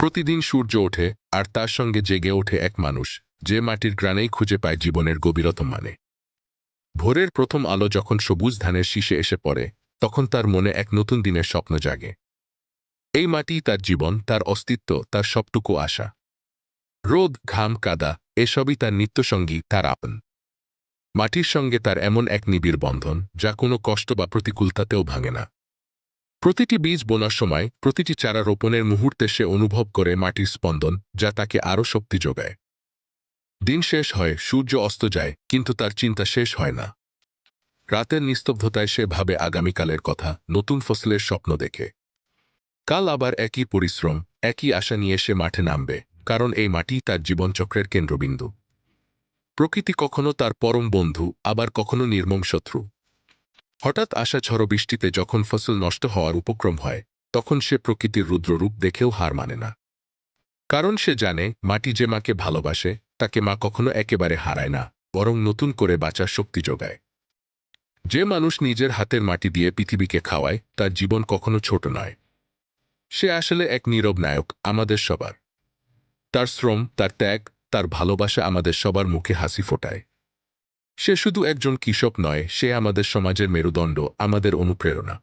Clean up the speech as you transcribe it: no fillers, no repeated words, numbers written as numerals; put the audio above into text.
প্রতিদিন সূর্য ওঠে আর তার সঙ্গে জেগে ওঠে এক মানুষ, যে মাটির গ্রানেই খুঁজে পায় জীবনের গভীরতম মানে। ভোরের প্রথম আলো যখন সবুজ ধানের শীষে এসে পড়ে, তখন তার মনে এক নতুন দিনের স্বপ্ন জাগে। এই মাটি তার জীবন, তার অস্তিত্ব, তার সবটুকু আশা। রোদ, ঘাম, কাদা এসবই তার নিত্যসঙ্গী, তার আপন। মাটির সঙ্গে তার এমন এক নিবিড় বন্ধন, যা কোনো কষ্ট বা প্রতিকূলতাতেও ভাঙে না। প্রতিটি বীজ বোনার সময়, প্রতিটি চারা রোপণের মুহূর্তে সে অনুভব করে মাটির স্পন্দন, যা তাকে আরও শক্তি যোগায়। দিন শেষ হয়, সূর্য অস্ত যায়, কিন্তু তার চিন্তা শেষ হয় না। রাতের নিস্তব্ধতায় সে ভাবে আগামীকালের কথা, নতুন ফসলের স্বপ্ন দেখে। কাল আবার একই পরিশ্রম, একই আশা নিয়ে সে মাঠে নামবে, কারণ এই মাটি তার জীবনচক্রের কেন্দ্রবিন্দু। প্রকৃতি কখনো তার পরম বন্ধু, আবার কখনো নির্মম শত্রু। হঠাৎ আসা ঝড়ো বৃষ্টিতে যখন ফসল নষ্ট হওয়ার উপক্রম হয়, তখন সে প্রকৃতির রুদ্ররূপ দেখেও হার মানে না। কারণ সে জানে, মাটি যে মাকে ভালোবাসে, তাকে মা কখনো একেবারে হারায় না, বরং নতুন করে বাঁচার শক্তি যোগায়। যে মানুষ নিজের হাতের মাটি দিয়ে পৃথিবীকে খাওয়ায়, তার জীবন কখনো ছোট নয়। সে আসলে এক নীরব নায়ক, আমাদের সবার। তার শ্রম, তার ত্যাগ, তার ভালোবাসা আমাদের সবার মুখে হাসি ফোটায়। সে শুধু একজন কৃষক নয়, সে আমাদের সমাজের মেরুদণ্ড, আমাদের অনুপ্রেরণা।